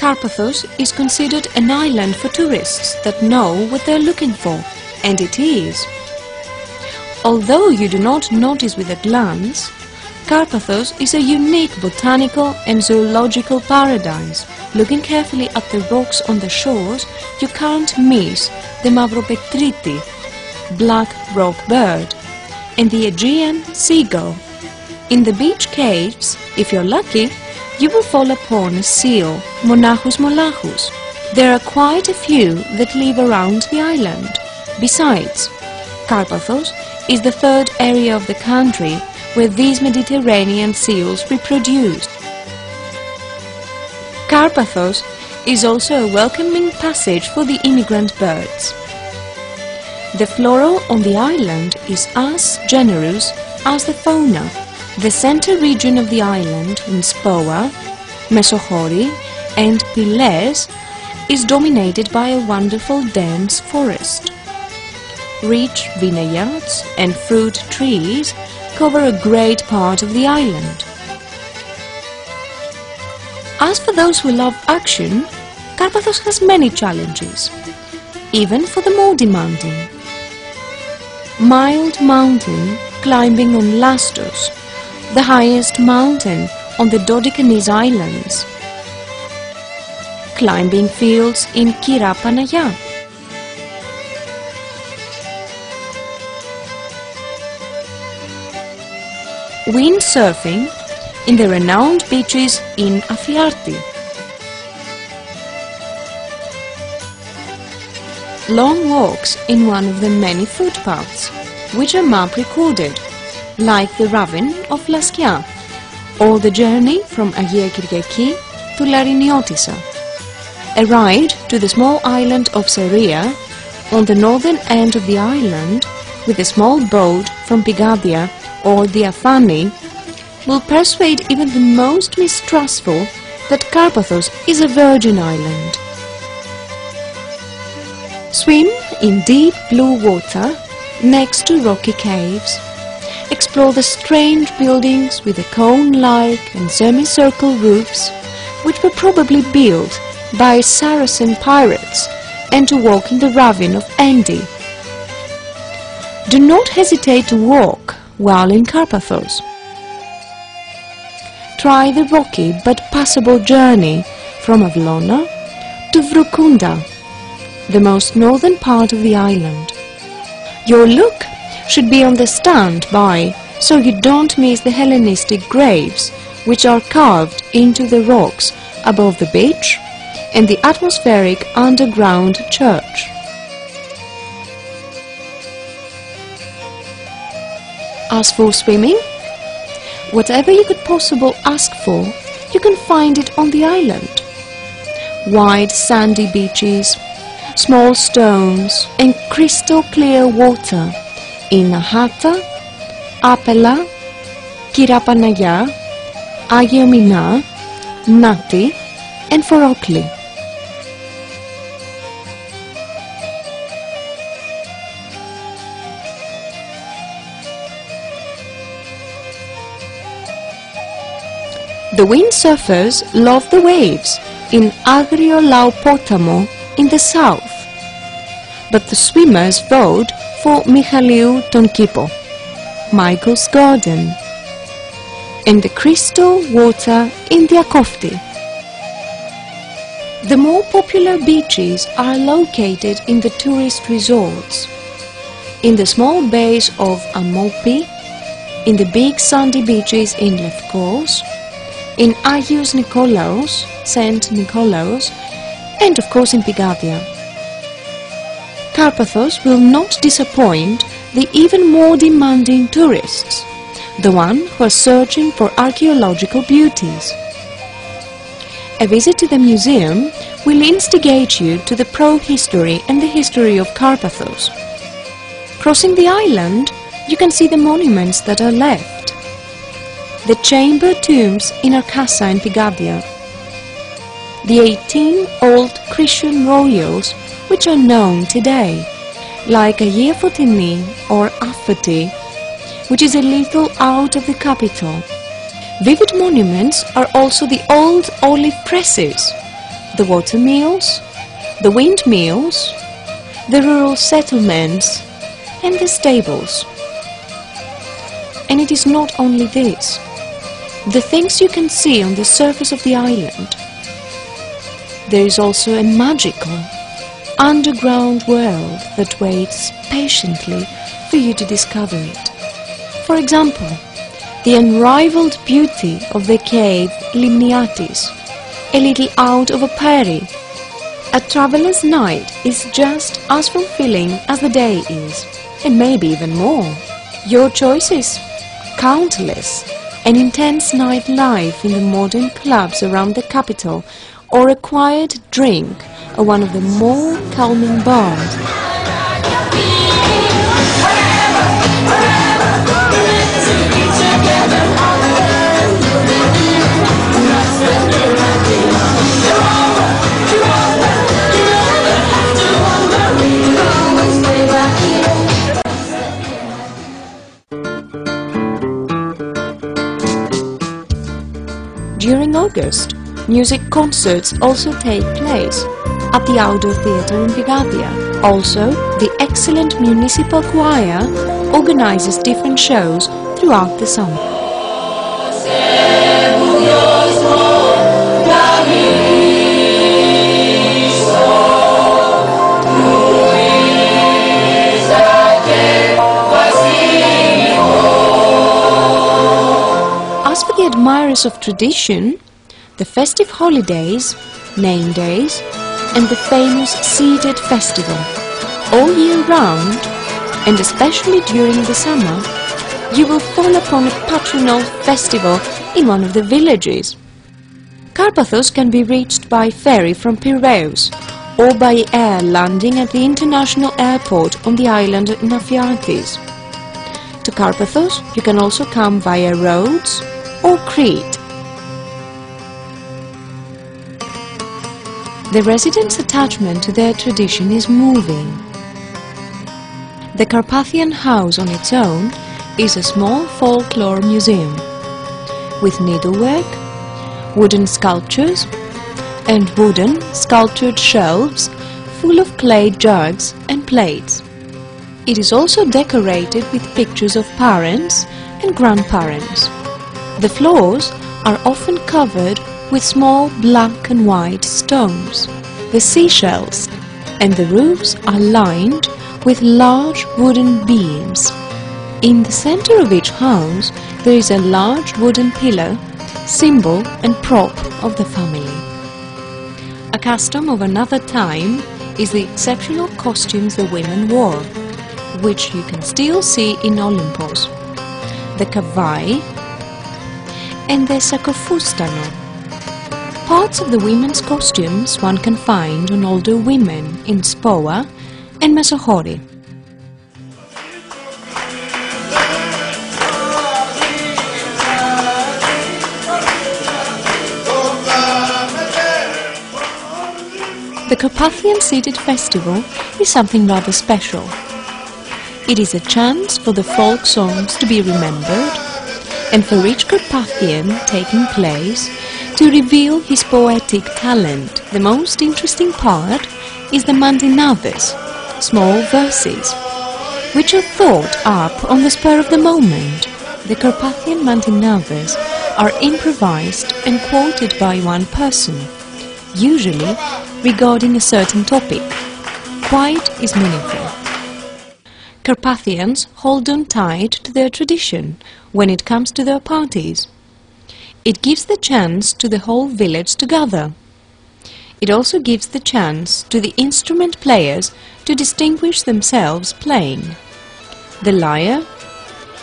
Karpathos is considered an island for tourists that know what they're looking for, and it is. Although you do not notice with a glance, Karpathos is a unique botanical and zoological paradise. Looking carefully at the rocks on the shores, you can't miss the Mavropetriti, black rock bird, and the Aegean seagull. In the beach caves, if you're lucky, you will fall upon a seal, Monachus mollachus. There are quite a few that live around the island. Besides, Karpathos is the third area of the country where these Mediterranean seals reproduce. Karpathos is also a welcoming passage for the immigrant birds. The flora on the island is as generous as the fauna. The center region of the island, Spoa, Mesochori and Pyles, is dominated by a wonderful dense forest. Rich vineyards and fruit trees cover a great part of the island. As for those who love action, Karpathos has many challenges, even for the more demanding. Mild mountain climbing on Lastos, the highest mountain on the Dodecanese Islands. Climbing fields in Karpathos. Windsurfing in the renowned beaches in Afiarti. Long walks in one of the many footpaths, which are map recorded, like the ravine of Laskia, or the journey from Agia Kyriaki to Lariniotissa. A ride to the small island of Seria, on the northern end of the island, with a small boat from Pigadia or Diafani, will persuade even the most mistrustful that Karpathos is a virgin island. Swim in deep blue water next to rocky caves. Explore the strange buildings with the cone-like and semicircle roofs, which were probably built by Saracen pirates, and to walk in the ravine of Endi. Do not hesitate to walk while in Karpathos. Try the rocky but passable journey from Avlona to Vroukunda, the most northern part of the island. Your look should be on the standby, so you don't miss the Hellenistic graves which are carved into the rocks above the beach and the atmospheric underground church. As for swimming, whatever you could possibly ask for, you can find it on the island. Wide sandy beaches, small stones and crystal clear water in Ahata, Apella, Karpathos, Agiomina, Nati and Forokli. The windsurfers love the waves in Agrio Laopotamo in the south, but the swimmers vote for Michaliou ton Kippo, Michael's Garden, and the crystal water in Diakofti. The more popular beaches are located in the tourist resorts, in the small bays of Amopi, in the big sandy beaches in Lefkos, in Agios Nikolaos, St. Nikolaos, and of course in Pigadia. Karpathos will not disappoint the even more demanding tourists, the one who are searching for archaeological beauties. A visit to the museum will instigate you to the pro-history and the history of Karpathos. Crossing the island, you can see the monuments that are left. The chamber tombs in Arcassa and Pigadia, the 18 old Christian royals which are known today, like Agia Fotini or Afati, which is a little out of the capital. Vivid monuments are also the old olive presses, the watermills, the windmills, the rural settlements and the stables. And it is not only this. The things you can see on the surface of the island. There is also a magical, underground world that waits patiently for you to discover it. For example, the unrivaled beauty of the cave Limniatis, a little out of a prairie. A traveller's night is just as fulfilling as the day is, and maybe even more. Your choices? Countless. An intense nightlife in the modern clubs around the capital, or a quiet drink at one of the more calming bars. During August, music concerts also take place at the outdoor theatre in Vigadia. Also, the excellent municipal choir organizes different shows throughout the summer. As for the admirers of tradition, the festive holidays, name days, and the famous seeded festival, all year round, and especially during the summer, you will fall upon a patronal festival in one of the villages. Karpathos can be reached by ferry from Piraeus, or by air landing at the international airport on the island Nafiatis. To Karpathos, you can also come via Rhodes or Crete. The residents' attachment to their tradition is moving. The Carpathian house on its own is a small folklore museum, with needlework, wooden sculptures, and wooden sculptured shelves full of clay jugs and plates. It is also decorated with pictures of parents and grandparents. The floors are often covered with small black and white stones, the seashells, and the roofs are lined with large wooden beams. In the center of each house there is a large wooden pillar, symbol and prop of the family. A custom of another time is the exceptional costumes the women wore, which you can still see in Olympos, the kavai and the sakofustano. Parts of the women's costumes one can find on older women in Spoa and Mesochori. The Carpathian Seated Festival is something rather special. It is a chance for the folk songs to be remembered and for each Carpathian taking place to reveal his poetic talent. The most interesting part is the mandinades, small verses, which are thought up on the spur of the moment. The Carpathian mandinades are improvised and quoted by one person, usually regarding a certain topic. Quite is meaningful. Carpathians hold on tight to their tradition when it comes to their parties. It gives the chance to the whole village to gather. It also gives the chance to the instrument players to distinguish themselves playing the lyre,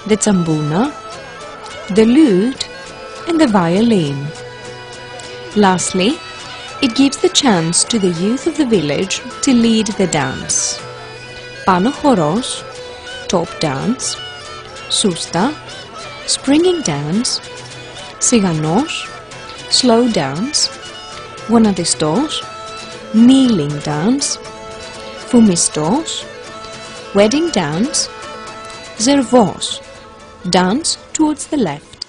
the tsambuna, the lute and the violin. Lastly, it gives the chance to the youth of the village to lead the dance. Pano choros, top dance, sousta, springing dance, siganos, slow dance, γονατιστός, kneeling dance, φουμιστός, wedding dance, zervos, dance towards the left.